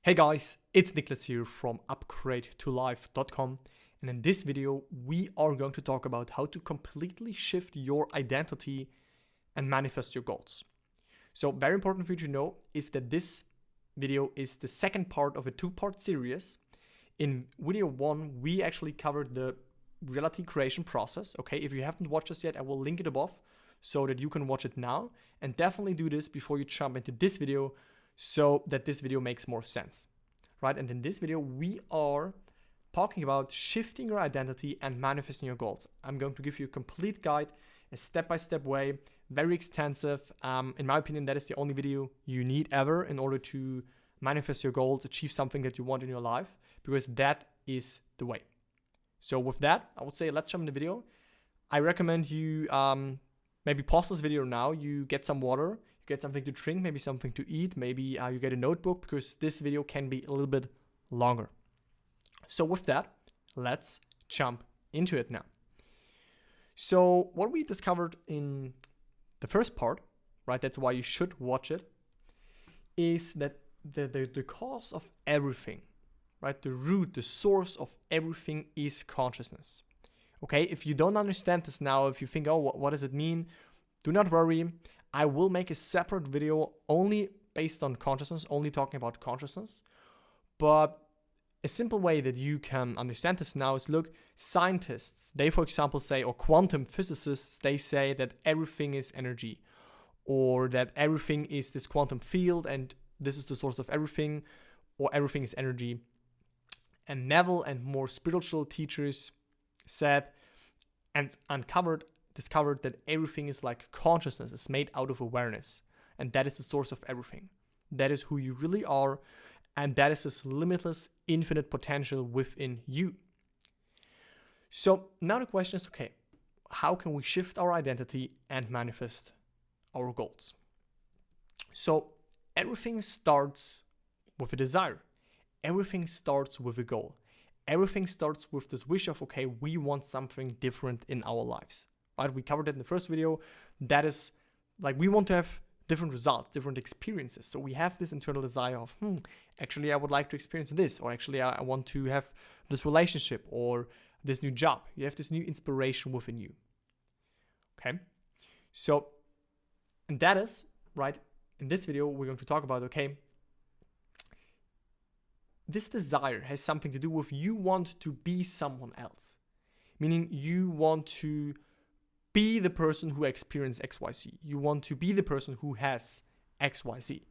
Hey guys, it's Niklas here from upgradeToLife.com, and in this video we are going to talk about how to completely shift your identity and manifest your goals. So very important for you to know is that this video is the second part of a two-part series. In video 1 we actually covered the reality creation process. Okay, if you haven't watched this yet, I will link it above so that you can watch it now, and definitely do this before you jump into this video, so that this video makes more sense, right? And in this video, we are talking about shifting your identity and manifesting your goals. I'm going to give you a complete guide, a step-by-step way, very extensive. In my opinion, that is the only video you need ever in order to manifest your goals, achieve something that you want in your life, because that is the way. So with that, I would say let's jump in the video. I recommend you maybe pause this video now, you get some water, get something to drink, maybe something to eat, maybe you get a notebook, because this video can be a little bit longer. So with that, let's jump into it now. So what we discovered in the first part, right, that's why you should watch it, is that the cause of everything, right, the root, the source of everything is consciousness. Okay, if you don't understand this now, if you think, oh, what does it mean? Do not worry. I will make a separate video only based on consciousness, only talking about consciousness. But a simple way that you can understand this now is, look, scientists, they for example say, or quantum physicists, they say that everything is energy, or that everything is this quantum field and this is the source of everything, or everything is energy. And Neville and more spiritual teachers said and discovered that everything is like consciousness, is made out of awareness, and that is the source of everything. That is who you really are, and that is this limitless, infinite potential within you. So now the question is, okay, how can we shift our identity and manifest our goals? So everything starts with a desire. Everything starts with a goal. Everything starts with this wish of, okay, we want something different in our lives, right? We covered that in the first video. That is like, we want to have different results, different experiences. So we have this internal desire of, actually, I would like to experience this, or actually, I want to have this relationship or this new job. You have this new inspiration within you. Okay. So, and that is, right, in this video, we're going to talk about, okay, this desire has something to do with you want to be someone else, meaning you want to be the person who experienced XYZ. You want to be the person who has XYZ,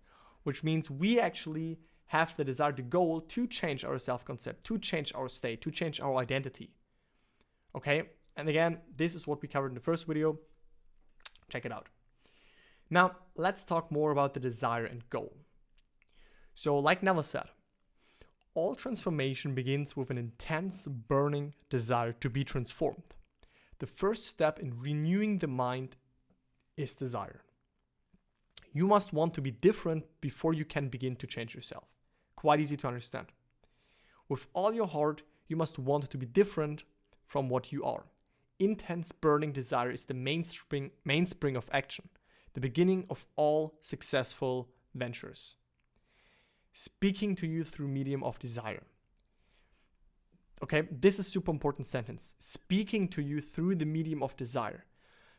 which means we actually have the desire, the goal to change our self-concept, to change our state, to change our identity. Okay, and again, this is what we covered in the first video. Check it out. Now, let's talk more about the desire and goal. So like Neville said, all transformation begins with an intense, burning desire to be transformed. The first step in renewing the mind is desire. You must want to be different before you can begin to change yourself. Quite easy to understand. With all your heart, you must want to be different from what you are. Intense, burning desire is the mainspring of action, the beginning of all successful ventures. Speaking to you through medium of desire. Okay, this is super important sentence. Speaking to you through the medium of desire.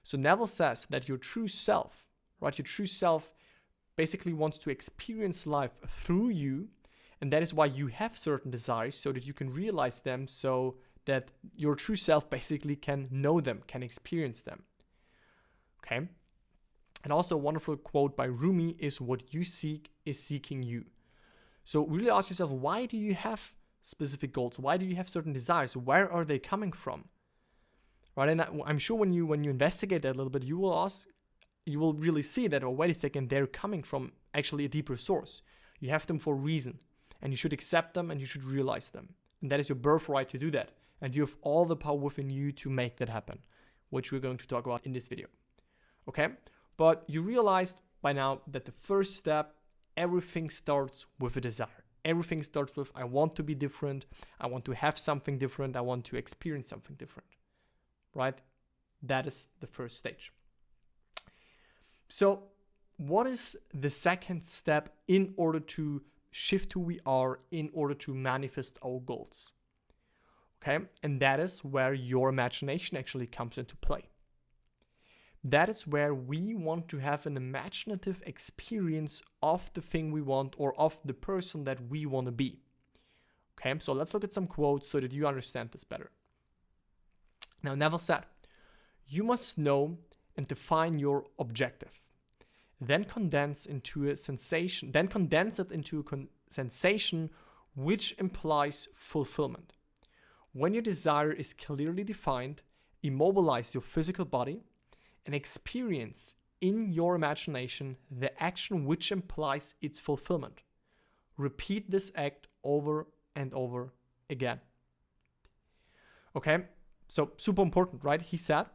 So Neville says that your true self, right, your true self basically wants to experience life through you, and that is why you have certain desires, so that you can realize them, so that your true self basically can know them, can experience them. Okay, and also a wonderful quote by Rumi is, what you seek is seeking you. So really ask yourself, why do you have specific goals? Why do you have certain desires? Where are they coming from? Right, and I'm sure when you investigate that a little bit, you will really see that, oh, wait a second, they're coming from actually a deeper source. You have them for a reason, and you should accept them, and you should realize them. And that is your birthright to do that. And you have all the power within you to make that happen, which we're going to talk about in this video. Okay? But you realized by now that the first step, everything starts with a desire. Everything starts with, I want to be different. I want to have something different. I want to experience something different, right? That is the first stage. So what is the second step in order to shift who we are in order to manifest our goals. Okay? And that is where your imagination actually comes into play. That is where we want to have an imaginative experience of the thing we want or of the person that we want to be. Okay, so let's look at some quotes so that you understand this better. Now, Neville said, "You must know and define your objective, then condense it into a sensation which implies fulfillment. When your desire is clearly defined, immobilize your physical body and experience in your imagination the action which implies its fulfillment. Repeat this act over and over again." Okay, so super important, right? He said,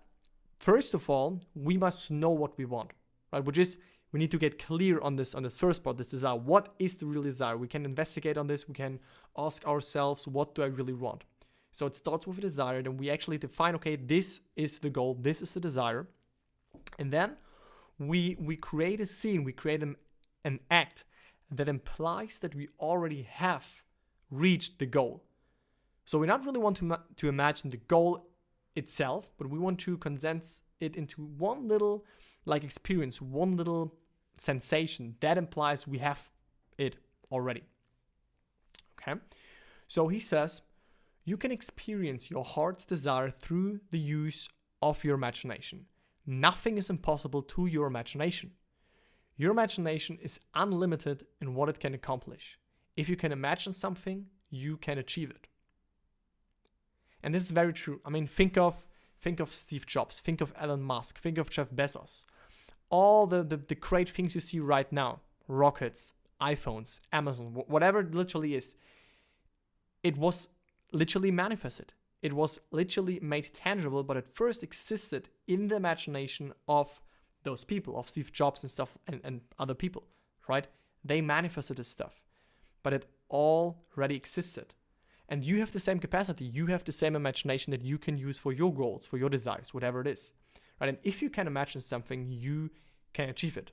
first of all, we must know what we want, right? Which is, we need to get clear on this first part, this desire. What is the real desire? We can investigate on this. We can ask ourselves, what do I really want? So it starts with a desire. Then we actually define, okay, this is the goal. This is the desire. And then we create a scene. We create an act that implies that we already have reached the goal. So we not really want to imagine the goal itself, but we want to condense it into one little experience, one little sensation that implies we have it already. Okay, so he says, you can experience your heart's desire through the use of your imagination. Nothing is impossible to your imagination. Your imagination is unlimited in what it can accomplish. If you can imagine something, you can achieve it. And this is very true. I mean, think of Steve Jobs, think of Elon Musk, think of Jeff Bezos. All the great things you see right now, rockets, iPhones, Amazon, whatever it literally is, it was literally manifested. It was literally made tangible, but it first existed in the imagination of those people, of Steve Jobs and stuff, and other people, right? They manifested this stuff, but it already existed. And you have the same capacity, you have the same imagination that you can use for your goals, for your desires, whatever it is, right? And if you can imagine something, you can achieve it.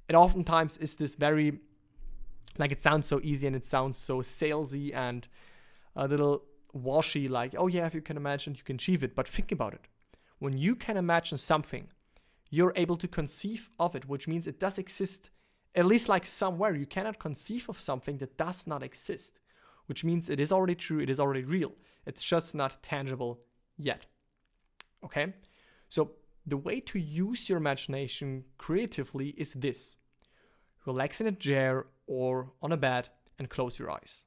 It oftentimes is this very, it sounds so easy and it sounds so salesy and a little washy, like, oh yeah, if you can imagine, you can achieve it. But think about it. When you can imagine something, you're able to conceive of it, which means it does exist, at least somewhere. You cannot conceive of something that does not exist, which means it is already true, it is already real. It's just not tangible yet. Okay? So the way to use your imagination creatively is this. Relax in a chair or on a bed and close your eyes.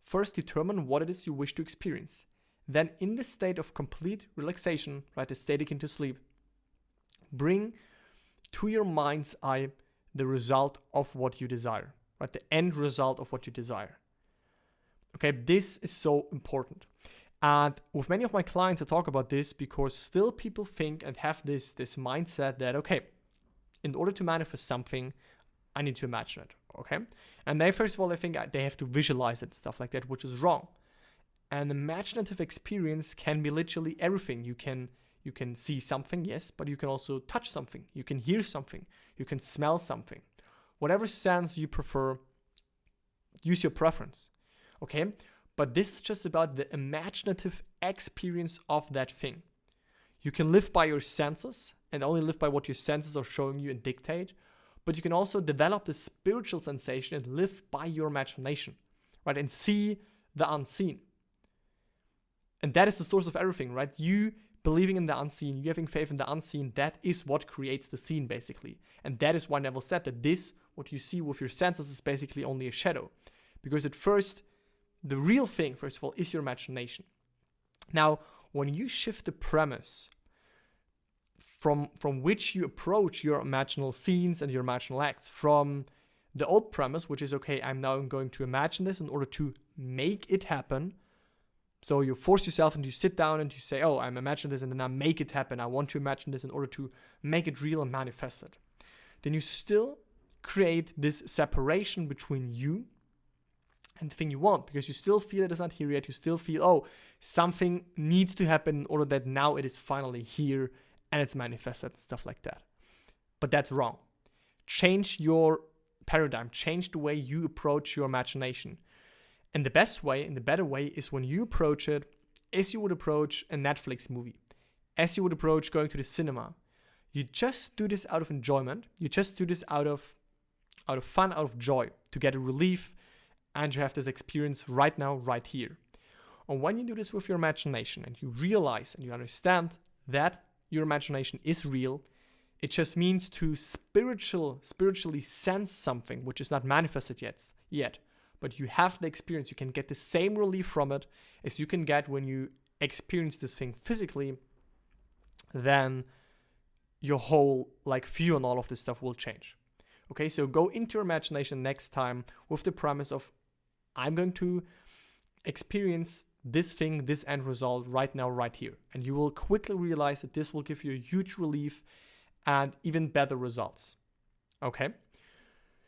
First, determine what it is you wish to experience. Then, in the state of complete relaxation, right, the state akin to sleep, bring to your mind's eye the result of what you desire, right, the end result of what you desire. Okay, this is so important. And with many of my clients, I talk about this because still people think and have this mindset that, okay, in order to manifest something, I need to imagine it, okay? And they, first of all, they think they have to visualize it, stuff like that, which is wrong. An imaginative experience can be literally everything. You can see something, yes, but you can also touch something. You can hear something. You can smell something. Whatever sense you prefer, use your preference, okay? But this is just about the imaginative experience of that thing. You can live by your senses and only live by what your senses are showing you and dictate, but you can also develop the spiritual sensation and live by your imagination, right? And see the unseen. And that is the source of everything, right? You believing in the unseen, you having faith in the unseen, that is what creates the scene, basically. And that is why Neville said that this, what you see with your senses, is basically only a shadow. Because at first, the real thing, first of all, is your imagination. Now, when you shift the premise from which you approach your imaginal scenes and your imaginal acts, from the old premise, which is, okay, I'm now going to imagine this in order to make it happen. So you force yourself and you sit down and you say, oh, I'm imagining this and then I make it happen. I want to imagine this in order to make it real and manifest it. Then you still create this separation between you and the thing you want, because you still feel it is not here yet. You still feel, oh, something needs to happen in order that now it is finally here and it's manifested and stuff like that. But that's wrong. Change your paradigm, change the way you approach your imagination. And the best way and the better way is when you approach it as you would approach a Netflix movie, as you would approach going to the cinema. You just do this out of enjoyment. You just do this out of fun, out of joy, to get a relief, and you have this experience right now, right here. And when you do this with your imagination and you realize and you understand that your imagination is real, it just means to spiritually sense something which is not manifested yet. But you have the experience. You can get the same relief from it as you can get when you experience this thing physically. Then your whole view on all of this stuff will change. Okay, so go into your imagination next time with the premise of, I'm going to experience this thing, this end result right now, right here. And you will quickly realize that this will give you a huge relief and even better results. Okay?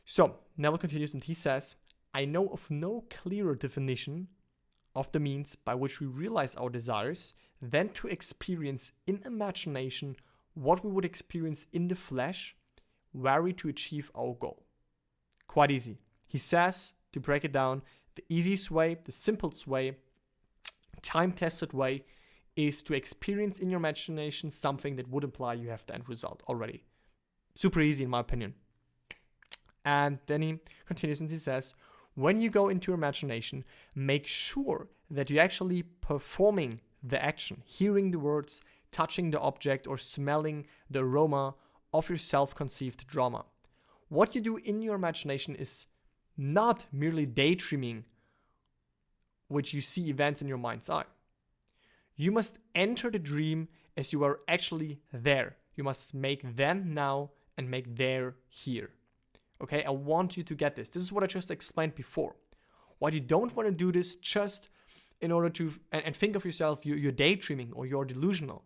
So, Neville continues and he says, I know of no clearer definition of the means by which we realize our desires than to experience in imagination what we would experience in the flesh were we to achieve our goal. Quite easy. He says, to break it down, the easiest way, the simplest way, time-tested way is to experience in your imagination something that would imply you have the end result already. Super easy in my opinion. And then he continues and he says, when you go into your imagination, make sure that you're actually performing the action, hearing the words, touching the object, or smelling the aroma of your self-conceived drama. What you do in your imagination is not merely daydreaming, which you see events in your mind's eye. You must enter the dream as you are actually there. You must make then now and make there here. Okay, I want you to get this. This is what I just explained before. Why you don't want to do this just in order to, and think of yourself, you're daydreaming or you're delusional.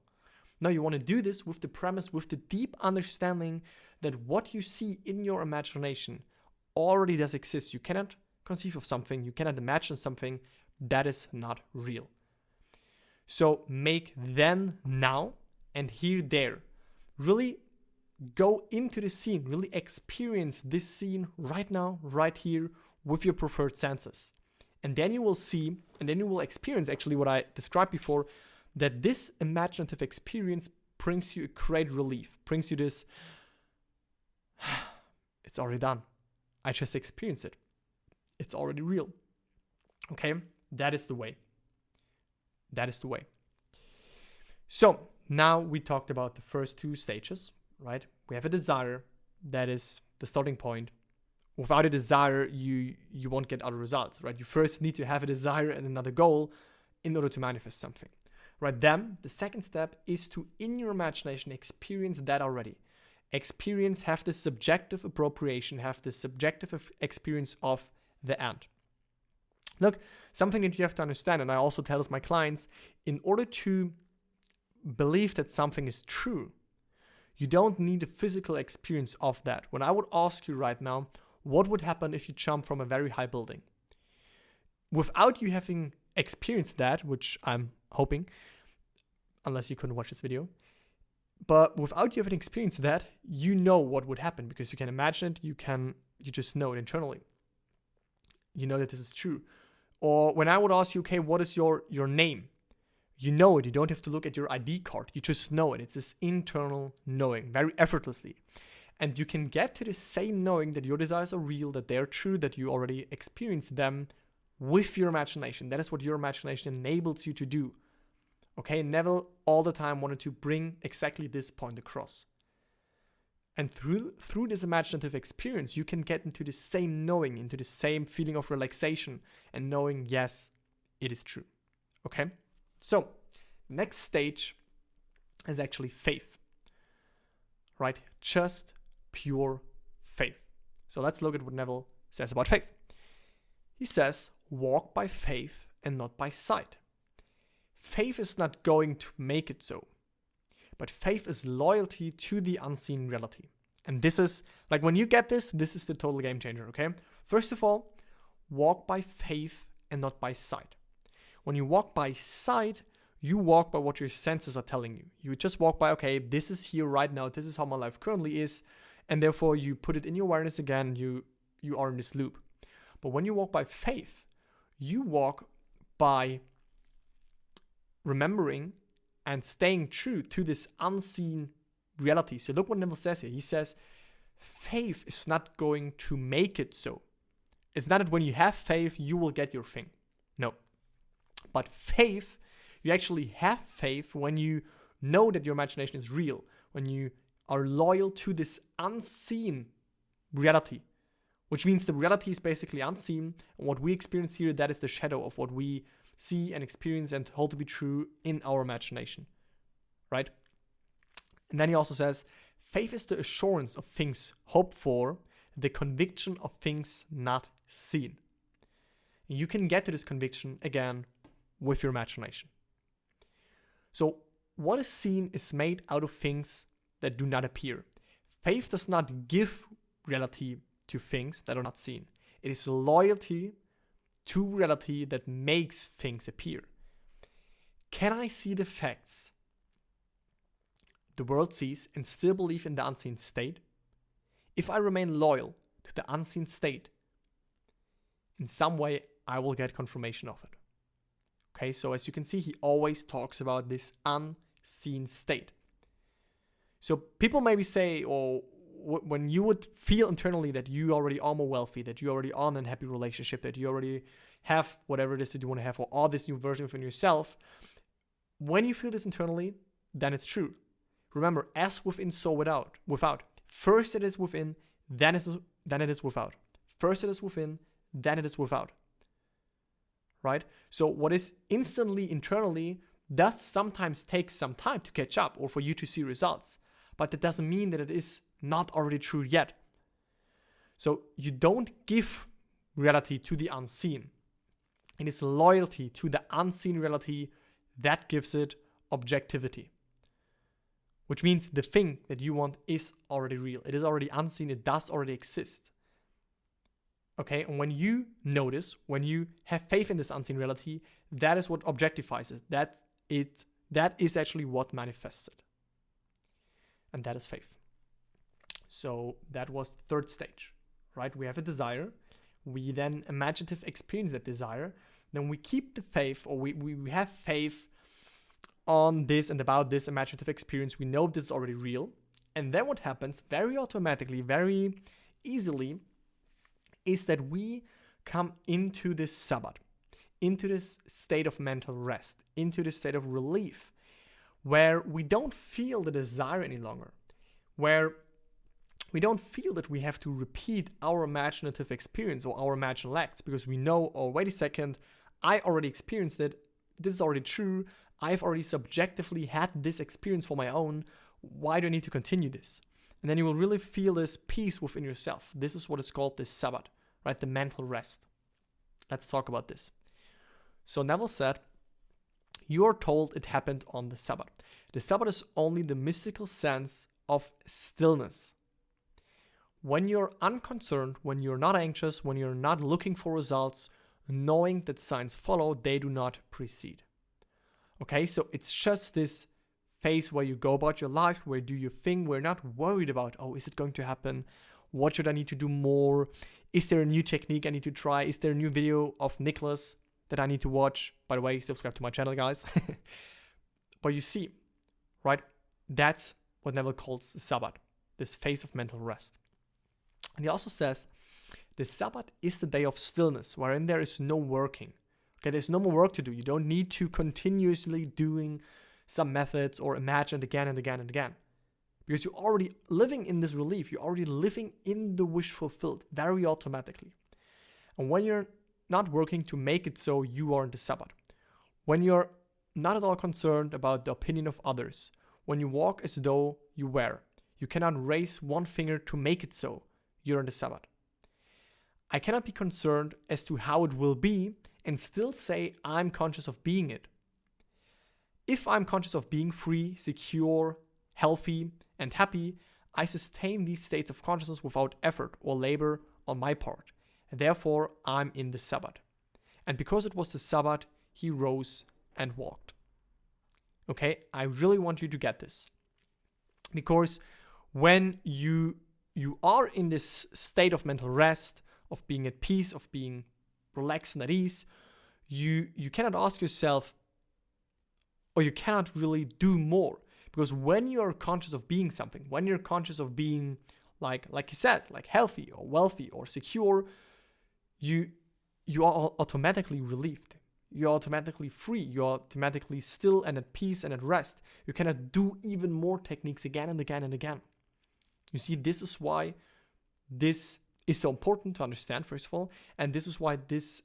No, you want to do this with the premise, with the deep understanding that what you see in your imagination already does exist. You cannot conceive of something, you cannot imagine something that is not real. So make then, now, and here, there. Really go into the scene, really experience this scene right now, right here, with your preferred senses. And then you will see, and then you will experience actually what I described before, that this imaginative experience brings you a great relief, brings you this, it's already done. I just experienced it. It's already real. Okay? That is the way. That is the way. So now we talked about the first two stages, right? We have a desire, that is the starting point. Without a desire, you won't get other results, right? You first need to have a desire and another goal in order to manifest something, right? Then the second step is to, in your imagination, experience that already. Experience, have this subjective appropriation, have this subjective experience of the end. Look, something that you have to understand, and I also tell this my clients, in order to believe that something is true, you don't need a physical experience of that. When I would ask you right now, what would happen if you jump from a very high building? Without you having experienced that, which I'm hoping, unless you couldn't watch this video, but without you having experienced that, you know what would happen because you can imagine it, you just know it internally. You know that this is true. Or when I would ask you, okay, what is your name? You know it. You don't have to look at your ID card. You just know it. It's this internal knowing, very effortlessly. And you can get to the same knowing that your desires are real, that they're true, that you already experienced them with your imagination. That is what your imagination enables you to do. Okay, Neville all the time wanted to bring exactly this point across. And through this imaginative experience, you can get into the same knowing, into the same feeling of relaxation and knowing, yes, it is true. Okay? So, next stage is actually faith. Right? Just pure faith. So let's look at what Neville says about faith. He says, walk by faith and not by sight. Faith is not going to make it so. But faith is loyalty to the unseen reality. And this is, like when you get this is the total game changer, okay? First of all, walk by faith and not by sight. When you walk by sight, you walk by what your senses are telling you. You just walk by, okay, this is here right now, this is how my life currently is, and therefore you put it in your awareness again, you you are in this loop. But when you walk by faith, you walk by remembering and staying true to this unseen reality. So look what Neville says here. He says, faith is not going to make it so. It's not that when you have faith, you will get your thing. No. But faith, you actually have faith when you know that your imagination is real, when you are loyal to this unseen reality, which means the reality is basically unseen. And what we experience here, that is the shadow of what we see and experience and hold to be true in our imagination, right? And then he also says, faith is the assurance of things hoped for, the conviction of things not seen. And you can get to this conviction, again, with your imagination. So what is seen is made out of things that do not appear. Faith does not give reality to things that are not seen. It is loyalty to reality that makes things appear. Can I see the facts the world sees and still believe in the unseen state? If I remain loyal to the unseen state, in some way I will get confirmation of it. Okay, so as you can see, he always talks about this unseen state. So people maybe say, or when you would feel internally that you already are more wealthy, that you already are in a happy relationship, that you already have whatever it is that you want to have, or all this new version of yourself, when you feel this internally, then it's true. Remember, as within, so without. First it is within, then it is without. First it is within, then it is without. Right? So what is instantly internally does sometimes take some time to catch up or for you to see results. But that doesn't mean that it is not already true yet. So you don't give reality to the unseen. It is loyalty to the unseen reality that gives it objectivity. Which means the thing that you want is already real. It is already unseen. It does already exist. Okay, and when you notice, when you have faith in this unseen reality, that is what objectifies it. That is actually what manifests it. And that is faith. So that was the third stage, right? We have a desire. We then imaginative experience that desire. Then we keep the faith, or we have faith on this and about this imaginative experience. We know this is already real. And then what happens very automatically, very easily, is that we come into this Sabbath, into this state of mental rest, into this state of relief, where we don't feel the desire any longer, where we don't feel that we have to repeat our imaginative experience or our imaginal acts, because we know, oh, wait a second, I already experienced it, this is already true, I've already subjectively had this experience for my own, why do I need to continue this? And then you will really feel this peace within yourself. This is what is called the Sabbath, right? The mental rest. Let's talk about this. So Neville said, you are told it happened on the Sabbath. The Sabbath is only the mystical sense of stillness. When you're unconcerned, when you're not anxious, when you're not looking for results, knowing that signs follow, they do not precede. Okay, so it's just this phase where you go about your life, where do your thing, we're not worried about, oh, is it going to happen? What should I need to do more? Is there a new technique I need to try? Is there a new video of Nicholas that I need to watch? By the way, subscribe to my channel, guys. But you see, right? That's what Neville calls the Sabbath, this phase of mental rest. And he also says, the Sabbath is the day of stillness, wherein there is no working. Okay, there's no more work to do. You don't need to continuously doing some methods or imagine it again and again and again. Because you're already living in this relief. You're already living in the wish fulfilled very automatically. And when you're not working to make it so, you are in the Sabbath. When you're not at all concerned about the opinion of others, when you walk as though you were, you cannot raise one finger to make it so, you're in the Sabbath. I cannot be concerned as to how it will be and still say I'm conscious of being it. If I'm conscious of being free, secure, healthy, and happy, I sustain these states of consciousness without effort or labor on my part. And therefore, I'm in the Sabbath. And because it was the Sabbath, he rose and walked. Okay, I really want you to get this. Because when you are in this state of mental rest, of being at peace, of being relaxed and at ease, you cannot ask yourself, or you cannot really do more. Because when you're conscious of being something, when you're conscious of being like he says, like healthy or wealthy or secure, you are automatically relieved. You're automatically free. You're automatically still and at peace and at rest. You cannot do even more techniques again and again and again. You see, this is why this is so important to understand, first of all. And this is why this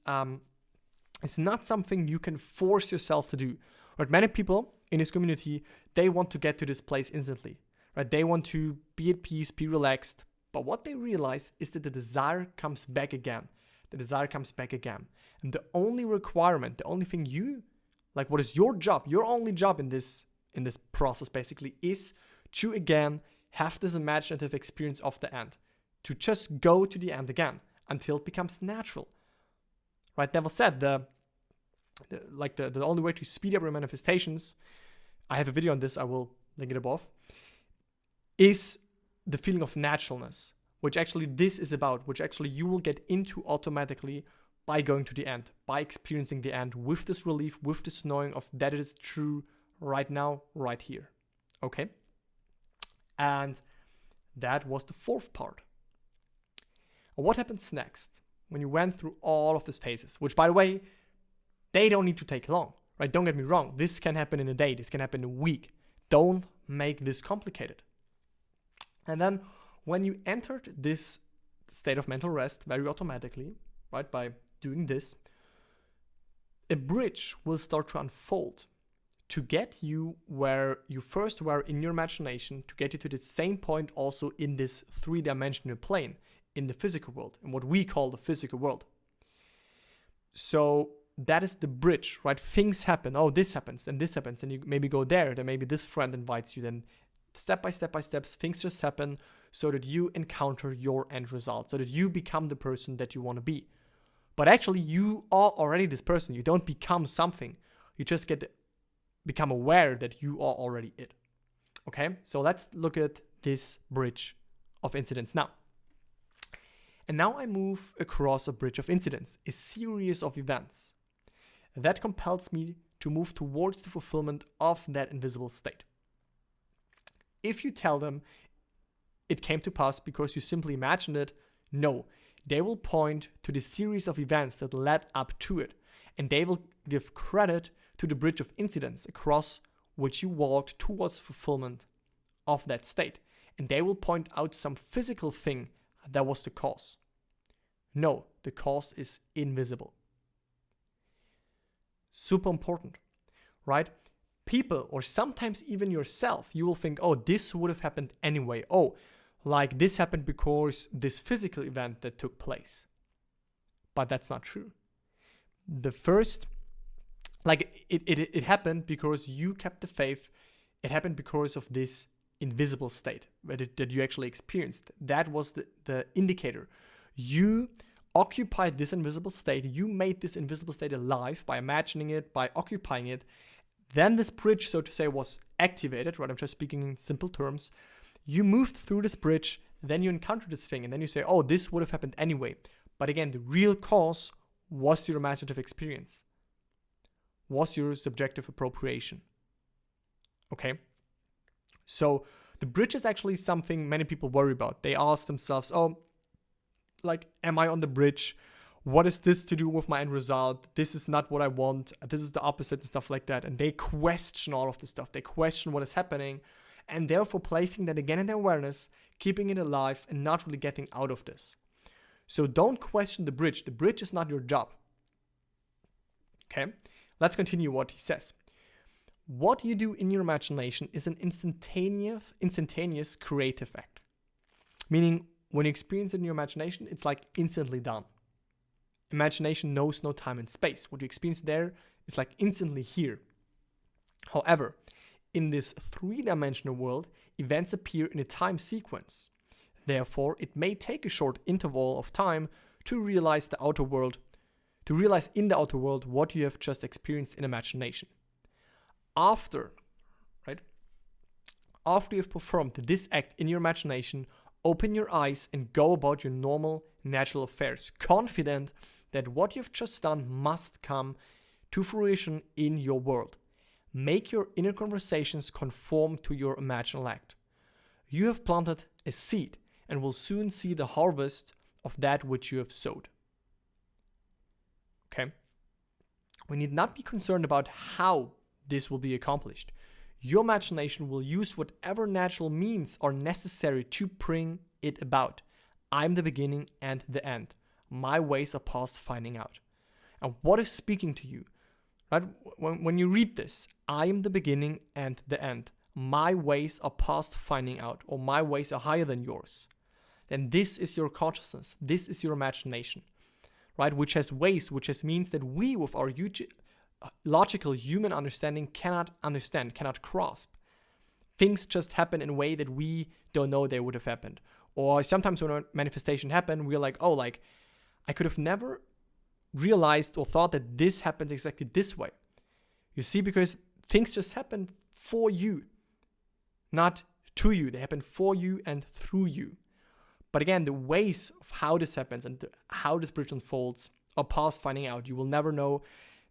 is not something you can force yourself to do. Right? Many people in this community, they want to get to this place instantly. Right? They want to be at peace, be relaxed. But what they realize is that the desire comes back again. The desire comes back again. And the only requirement, the only thing you, like what is your job, your only job in this process basically is to again have this imaginative experience of the end. To just go to the end again until it becomes natural. Right? Neville said the only way to speed up your manifestations, I have a video on this, I will link it above, is the feeling of naturalness, which actually this is about, which actually you will get into automatically by going to the end, by experiencing the end with this relief, with this knowing of that it is true right now, right here. Okay? And that was the fourth part. And what happens next when you went through all of these phases, which by the way, they don't need to take long, right? Don't get me wrong. This can happen in a day. This can happen in a week. Don't make this complicated. And then when you entered this state of mental rest very automatically, right, by doing this, a bridge will start to unfold to get you where you first were in your imagination, to get you to the same point also in this three-dimensional plane, in the physical world, in what we call the physical world. So that is the bridge, right? Things happen. Oh, this happens, then this happens, and you maybe go there, then maybe this friend invites you, then step by step, things just happen so that you encounter your end result, so that you become the person that you want to be. But actually, you are already this person. You don't become something. You just become aware that you are already it. Okay? So let's look at this bridge of incidents now. And now I move across a bridge of incidents, a series of events that compels me to move towards the fulfillment of that invisible state. If you tell them it came to pass because you simply imagined it, no, they will point to the series of events that led up to it, and they will give credit to the bridge of incidents across which you walked towards the fulfillment of that state, and they will point out some physical thing that was the cause. No, the cause is invisible. Super important, right? People, or sometimes even yourself, you will think, oh, this would have happened anyway. Oh, like this happened because this physical event that took place. But that's not true. The first, it happened because you kept the faith. It happened because of this invisible state that you actually experienced. That was the indicator. You occupied this invisible state. You made this invisible state alive by imagining it, by occupying it. Then this bridge, so to say, was activated, right? I'm just speaking in simple terms. You moved through this bridge, then you encountered this thing, and then you say, oh, this would have happened anyway. But again, the real cause was your imaginative experience, was your subjective appropriation. Okay? So the bridge is actually something many people worry about. They ask themselves, oh, like, am I on the bridge? What is this to do with my end result? This is not what I want. This is the opposite and stuff like that. And they question all of this stuff. They question what is happening. And therefore placing that again in their awareness, keeping it alive and not really getting out of this. So don't question the bridge. The bridge is not your job. Okay? Let's continue what he says. What you do in your imagination is an instantaneous creative act. Meaning, when you experience it in your imagination, it's like instantly done. Imagination knows no time and space. What you experience there is like instantly here. However, in this three-dimensional world, events appear in a time sequence. Therefore, it may take a short interval of time to realize in the outer world what you have just experienced in imagination. After you have performed this act in your imagination, open your eyes and go about your normal, natural affairs, confident that what you've just done must come to fruition in your world. Make your inner conversations conform to your imaginal act. You have planted a seed and will soon see the harvest of that which you have sowed. Okay? We need not be concerned about how this will be accomplished. Your imagination will use whatever natural means are necessary to bring it about. I'm the beginning and the end. My ways are past finding out. And what is speaking to you? Right? When you read this, I am the beginning and the end. My ways are past finding out, or my ways are higher than yours. Then this is your consciousness. This is your imagination, right? Which has ways, which has means that we, with our logical human understanding, cannot understand, cannot grasp. Things just happen in a way that we don't know they would have happened. Or sometimes when a manifestation happens, we're like, oh, like, I could have never realized or thought that this happens exactly this way. You see, because things just happen for you, not to you. They happen for you and through you. But again, the ways of how this happens and how this bridge unfolds are past finding out. You will never know.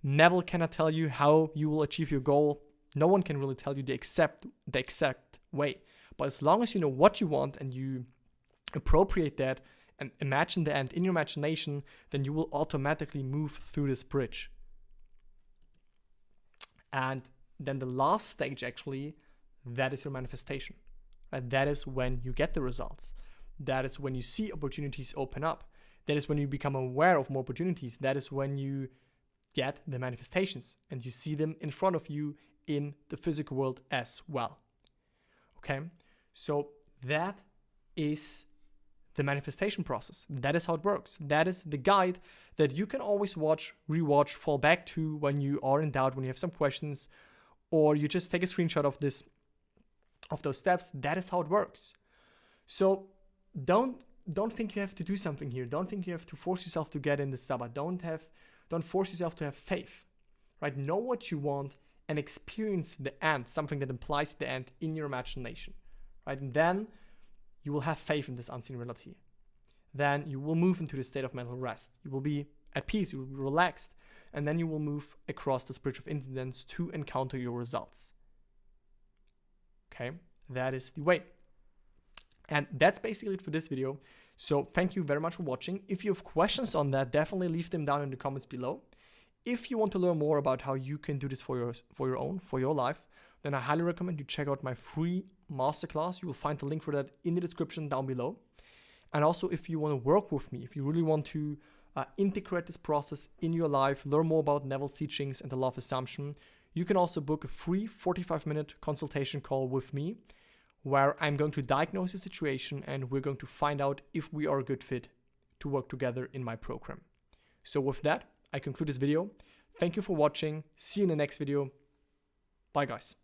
Neville cannot tell you how you will achieve your goal. No one can really tell you the exact way. But as long as you know what you want and you appropriate that and imagine the end in your imagination, then you will automatically move through this bridge. And then the last stage, actually, that is your manifestation. Right? That is when you get the results. That is when you see opportunities open up. That is when you become aware of more opportunities. That is when you get the manifestations and you see them in front of you in the physical world as well. Okay? So that is the manifestation process. That is how it works. That is the guide that you can always watch, rewatch, fall back to when you are in doubt, when you have some questions, or you just take a screenshot of those steps. That is how it works. So don't think you have to do something here. Don't think you have to force yourself to get in the Sabbath. Don't force yourself to have faith. Right? Know what you want and experience the end, something that implies the end in your imagination. Right? And then you will have faith in this unseen reality. Then you will move into the state of mental rest. You will be at peace, you will be relaxed, and then you will move across this bridge of incidents to encounter your results. Okay, that is the way. And that's basically it for this video. So thank you very much for watching. If you have questions on that, definitely leave them down in the comments below. If you want to learn more about how you can do this for your life, then I highly recommend you check out my free masterclass. You will find the link for that in the description down below. And also, if you want to work with me, if you really want to integrate this process in your life, learn more about Neville's teachings and the law of assumption, you can also book a free 45-minute consultation call with me, where I'm going to diagnose your situation and we're going to find out if we are a good fit to work together in my program. So with that, I conclude this video. Thank you for watching. See you in the next video. Bye, guys.